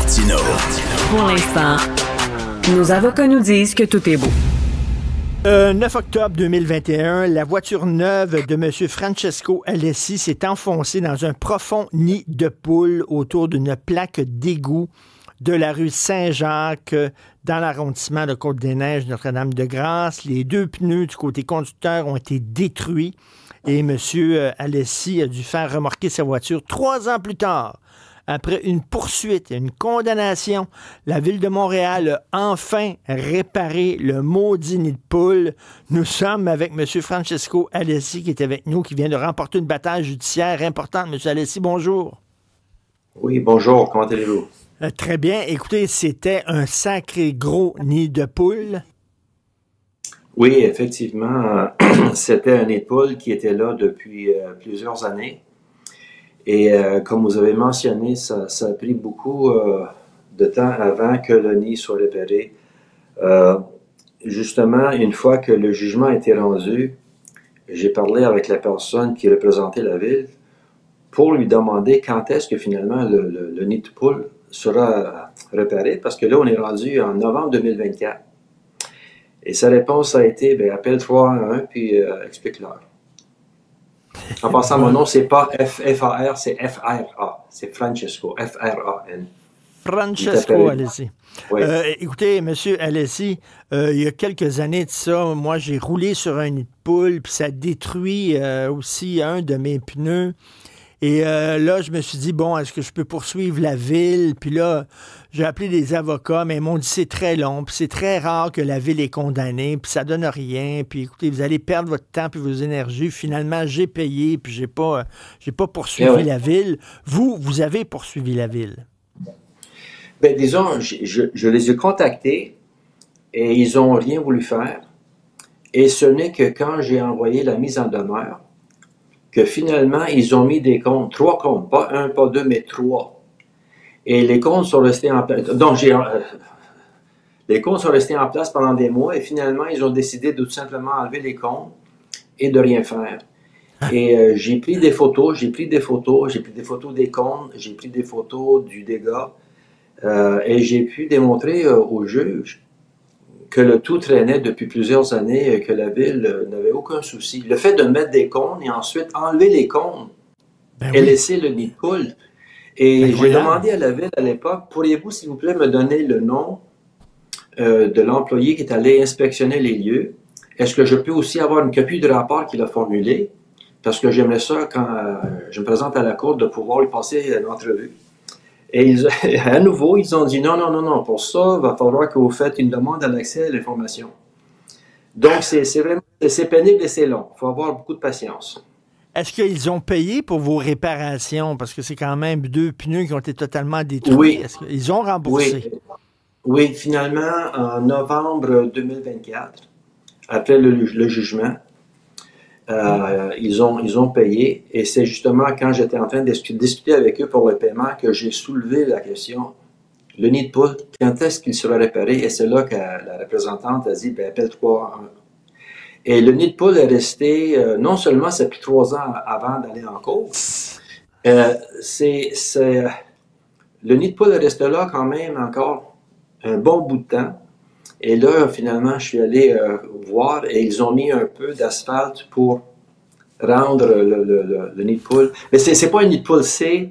Martineau. Pour l'instant, nos avocats nous disent que tout est beau. 9 octobre 2021, la voiture neuve de M. Francesco Alessi s'est enfoncée dans un profond nid de poule autour d'une plaque d'égout de la rue Saint-Jacques, dans l'arrondissement de Côte-des-Neiges, Notre-Dame-de-Grâce. Les deux pneus du côté conducteur ont été détruits et M. Alessi a dû faire remorquer sa voiture 3 ans plus tard. Après une poursuite et une condamnation, la Ville de Montréal a enfin réparé le maudit nid de poule. Nous sommes avec M. Francesco Alessi qui est avec nous, qui vient de remporter une bataille judiciaire importante. M. Alessi, bonjour. Oui, bonjour. Comment allez-vous? Très bien. Écoutez, c'était un sacré gros nid de poule. Oui, effectivement, c'était un nid de poule qui était là depuis plusieurs années. Et comme vous avez mentionné, ça a pris beaucoup de temps avant que le nid soit réparé. Justement, une fois que le jugement a été rendu, j'ai parlé avec la personne qui représentait la ville pour lui demander quand est-ce que finalement le nid de poule sera réparé, parce que là, on est rendu en novembre 2024. Et sa réponse a été, appelle 311 puis explique-leur. En passant, mon nom, c'est pas F-A-R, c'est F-R-A. C'est Francesco, F-R-A-N. Francesco Alessi. Oui. Écoutez, M. Alessi, il y a quelques années de ça, moi, j'ai roulé sur un nid de poule, puis ça détruit aussi un de mes pneus. Et là, je me suis dit, bon, est-ce que je peux poursuivre la ville? Puis là, j'ai appelé des avocats, mais ils m'ont dit c'est très long, puis c'est très rare que la ville est condamnée, puis ça donne rien. Puis écoutez, vous allez perdre votre temps puis vos énergies. Finalement, j'ai payé, puis j'ai pas poursuivi la ville. Vous avez poursuivi la ville. Ben, disons, je les ai contactés et ils n'ont rien voulu faire. Et ce n'est que quand j'ai envoyé la mise en demeure que finalement, ils ont mis des comptes, 3 comptes, pas 1, pas 2, mais 3. Et les comptes sont restés en place. Donc, les comptes sont restés en place pendant des mois et finalement, ils ont décidé de tout simplement enlever les comptes et de rien faire. Et j'ai pris des photos des comptes, j'ai pris des photos du dégât et j'ai pu démontrer au juge que le tout traînait depuis plusieurs années, que la ville n'avait aucun souci. Le fait de mettre des cônes et ensuite enlever les cônes et laisser le nid de poule. Et j'ai demandé à la ville à l'époque, pourriez-vous s'il vous plaît me donner le nom de l'employé qui est allé inspectionner les lieux? Est-ce que je peux aussi avoir une copie du rapport qu'il a formulé? Parce que j'aimerais ça, quand je me présente à la cour, de pouvoir lui passer une entrevue. Et à nouveau, ils ont dit non, pour ça, il va falloir que vous faites une demande à l'accès à l'information. Donc, c'est vraiment pénible et c'est long. Il faut avoir beaucoup de patience. Est-ce qu'ils ont payé pour vos réparations? Parce que c'est quand même 2 pneus qui ont été totalement détruits. Oui. Est-ce qu'ils ont remboursé? Oui, finalement, en novembre 2024, après le jugement, ils ont payé et c'est justement quand j'étais en train de discuter avec eux pour le paiement que j'ai soulevé la question, le nid de poule, quand est-ce qu'il sera réparé? Et c'est là que la représentante a dit, appelle 311. Et le nid de poule est resté, non seulement ça a pris 3 ans avant d'aller en cours, le nid de poule est resté là quand même encore un bon bout de temps. Et là, finalement, je suis allé voir et ils ont mis un peu d'asphalte pour rendre le nid de poule. Mais c'est pas un nid de poule, c'est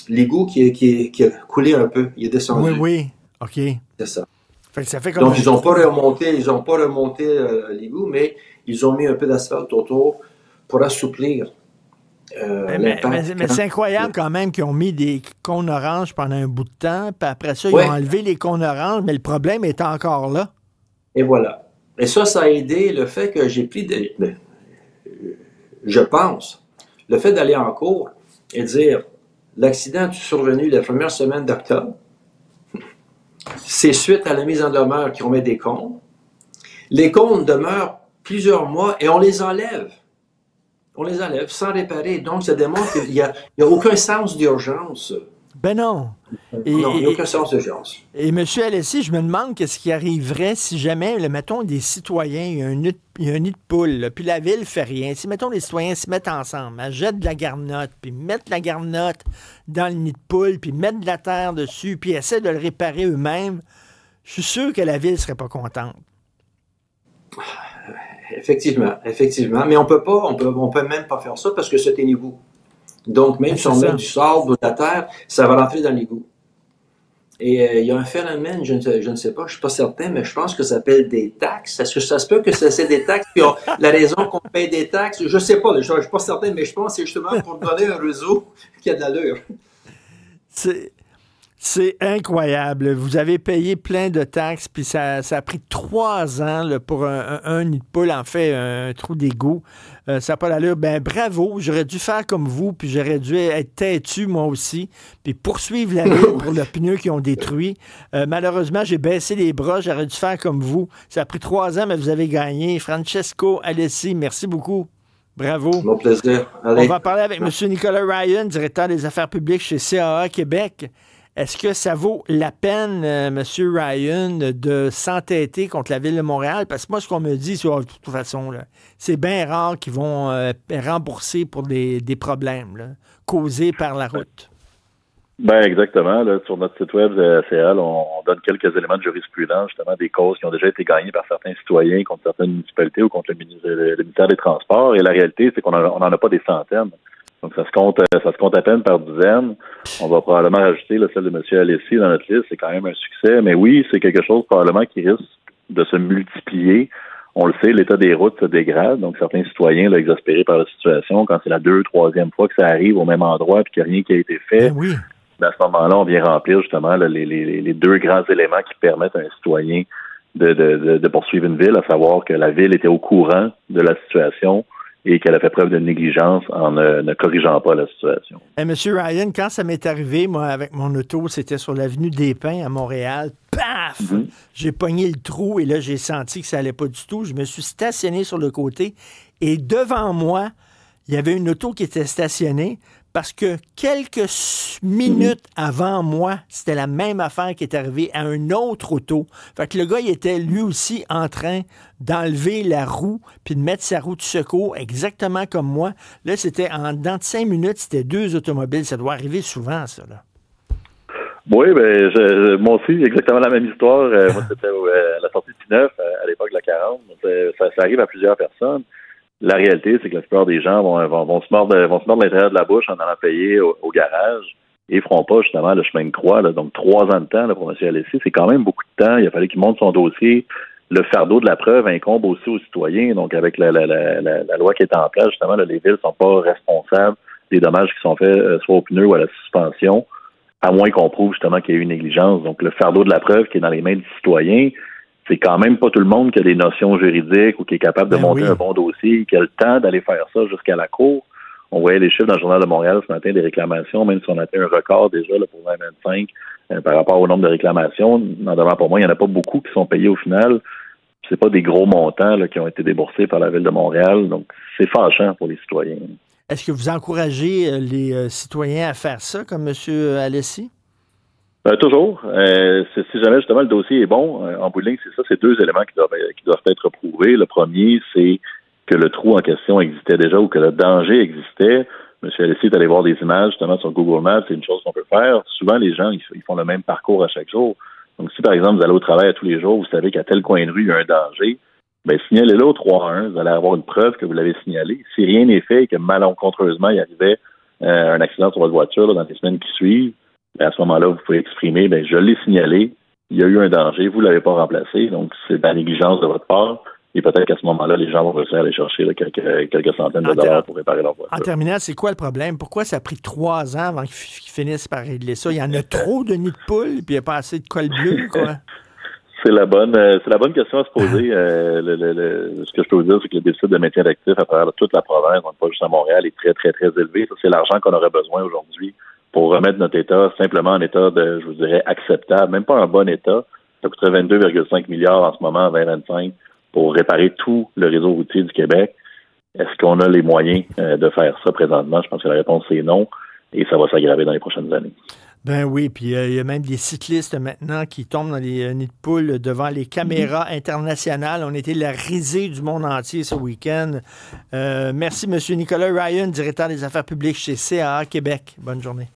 l'égout qui a coulé un peu. Il est descendu. Oui, OK. C'est ça. Fait que ça fait comme donc, ils n'ont pas remonté l'égout, mais ils ont mis un peu d'asphalte autour pour assouplir mais c'est incroyable quand même qu'ils ont mis des cônes oranges pendant un bout de temps, puis après ça, ils ont enlevé les cônes oranges, mais le problème est encore là. Et voilà. Et ça a aidé le fait que j'ai pris je pense, le fait d'aller en cours et dire l'accident est survenu la première semaine d'octobre, c'est suite à la mise en demeure qu'on met des cônes. Les cônes demeurent plusieurs mois et on les enlève. On les enlève sans réparer. Donc, ça démontre qu'il n'y a aucun sens d'urgence Ben non. Non, il n'y a aucun sens d'urgence. Et M. Alessi, je me demande qu'est-ce qui arriverait si jamais, mettons, des citoyens, il y a un nid de poule, là, puis la ville fait rien. Si, mettons, les citoyens se mettent ensemble, jettent de la garnotte, puis mettent la garnotte dans le nid de poule, puis mettent de la terre dessus, puis essaient de le réparer eux-mêmes, je suis sûr que la ville ne serait pas contente. Effectivement. Mais on peut même pas faire ça parce que c'est un égout. Donc, même si on met du sable ou de la terre, ça va rentrer dans l'égout. Et il y a un phénomène, je ne sais pas, je ne suis pas certain, mais je pense que ça s'appelle des taxes. Est-ce que ça se peut que c'est des taxes? Puis la raison qu'on paye des taxes, je ne sais pas, je ne suis pas certain, mais je pense que c'est justement pour donner un réseau qui a de l'allure. C'est incroyable. Vous avez payé plein de taxes, puis ça a pris 3 ans là, pour un nid de poule, en fait, un trou d'égout. Ça n'a pas d'allure. Ben bravo, j'aurais dû faire comme vous, puis j'aurais dû être têtu, moi aussi, puis poursuivre la ville pour le pneu qu'ils ont détruit. Malheureusement, j'ai baissé les bras, j'aurais dû faire comme vous. Ça a pris 3 ans, mais vous avez gagné. Francesco Alessi, merci beaucoup. Bravo. Mon plaisir. Allez. On va parler avec M. Nicolas Ryan, directeur des affaires publiques chez CAA Québec. Est-ce que ça vaut la peine, M. Ryan, de s'entêter contre la Ville de Montréal? Parce que moi, ce qu'on me dit, de toute façon, là, c'est bien rare qu'ils vont rembourser pour des problèmes là, causés par la route. Ben exactement. Là, sur notre site web CL, on donne quelques éléments de jurisprudence, justement, des causes qui ont déjà été gagnées par certains citoyens contre certaines municipalités ou contre le ministère des Transports. Et la réalité, c'est qu'on n'en a pas des centaines. Donc, ça se compte à peine par dizaines. On va probablement rajouter celle de M. Alessi dans notre liste. C'est quand même un succès. Mais oui, c'est quelque chose probablement qui risque de se multiplier. On le sait, l'état des routes se dégrade. Donc, certains citoyens, là, exaspérés par la situation, quand c'est la 2e, 3e fois que ça arrive au même endroit et qu'il n'y a rien qui a été fait, oui. À ce moment-là, on vient remplir justement là, les 2 grands éléments qui permettent à un citoyen de poursuivre une ville, à savoir que la ville était au courant de la situation et qu'elle a fait preuve de négligence en ne corrigeant pas la situation. Monsieur Ryan, quand ça m'est arrivé, moi, avec mon auto, c'était sur l'avenue des Pins à Montréal, paf! J'ai pogné le trou et là, j'ai senti que ça allait pas du tout. Je me suis stationné sur le côté et devant moi, il y avait une auto qui était stationnée parce que quelques minutes avant moi, c'était la même affaire qui est arrivée à un autre auto. Fait que le gars, il était lui aussi en train d'enlever la roue puis de mettre sa roue de secours exactement comme moi. Là, c'était dans 5 minutes, c'était 2 automobiles. Ça doit arriver souvent, ça, là. Oui, moi aussi, exactement la même histoire. Moi, c'était à la sortie de P9, à l'époque de la 40. Ça arrive à plusieurs personnes. La réalité, c'est que la plupart des gens vont se mordre l'intérieur de la bouche en allant payer au garage et feront pas justement le chemin de croix. Là. Donc, 3 ans de temps là, pour M. Alessi, c'est quand même beaucoup de temps. Il a fallu qu'il monte son dossier. Le fardeau de la preuve incombe aussi aux citoyens. Donc, avec la loi qui est en place, justement, là, les villes sont pas responsables des dommages qui sont faits soit aux pneus ou à la suspension, à moins qu'on prouve justement qu'il y a eu une négligence. Donc, le fardeau de la preuve qui est dans les mains du citoyen, c'est quand même pas tout le monde qui a des notions juridiques ou qui est capable de monter un bon dossier, qui a le temps d'aller faire ça jusqu'à la cour. On voyait les chiffres dans le Journal de Montréal ce matin des réclamations, même si on a atteint un record déjà là, pour 2025 par rapport au nombre de réclamations. N'en demeure pour moi, il n'y en a pas beaucoup qui sont payés au final. C'est pas des gros montants là, qui ont été déboursés par la Ville de Montréal. Donc, c'est fâchant pour les citoyens. Est-ce que vous encouragez les citoyens à faire ça, comme M. Alessi? Toujours. Si jamais justement le dossier est bon, en bout de ligne, c'est ça, c'est 2 éléments qui doivent être prouvés. Le premier, c'est que le trou en question existait déjà ou que le danger existait. M. Alessi est allé voir des images justement sur Google Maps, c'est une chose qu'on peut faire. Souvent, les gens, ils font le même parcours à chaque jour. Donc, si par exemple, vous allez au travail à tous les jours, vous savez qu'à tel coin de rue, il y a un danger, bien, signalez-le au 311, vous allez avoir une preuve que vous l'avez signalé. Si rien n'est fait et que malencontreusement, il arrivait un accident sur votre voiture là, dans les semaines qui suivent, à ce moment-là, vous pouvez exprimer, je l'ai signalé, il y a eu un danger, vous ne l'avez pas remplacé, donc c'est de la négligence de votre part, et peut-être qu'à ce moment-là, les gens vont réussir à aller chercher là, quelques centaines de dollars pour réparer leur voiture. En terminant, c'est quoi le problème? Pourquoi ça a pris 3 ans avant qu'ils finissent par régler ça? Il y en a trop de nids de poules, puis il n'y a pas assez de colle bleue, quoi? C'est la bonne question à se poser. Ce que je peux vous dire, c'est que le déficit de maintien d'actifs à travers toute la province, donc pas juste à Montréal, est très, très, très élevé. Ça, c'est l'argent qu'on aurait besoin aujourd'hui pour remettre notre État simplement en état de, je vous dirais, acceptable, même pas un bon état. Ça coûterait 22,5 milliards en ce moment, en 2025, pour réparer tout le réseau routier du Québec. Est-ce qu'on a les moyens de faire ça présentement? Je pense que la réponse est non. et ça va s'aggraver dans les prochaines années. Ben oui, puis il y a même des cyclistes maintenant qui tombent dans les nids de poules devant les caméras internationales. On était la risée du monde entier ce week-end. Merci, M. Nicolas Ryan, directeur des affaires publiques chez CAA Québec. Bonne journée.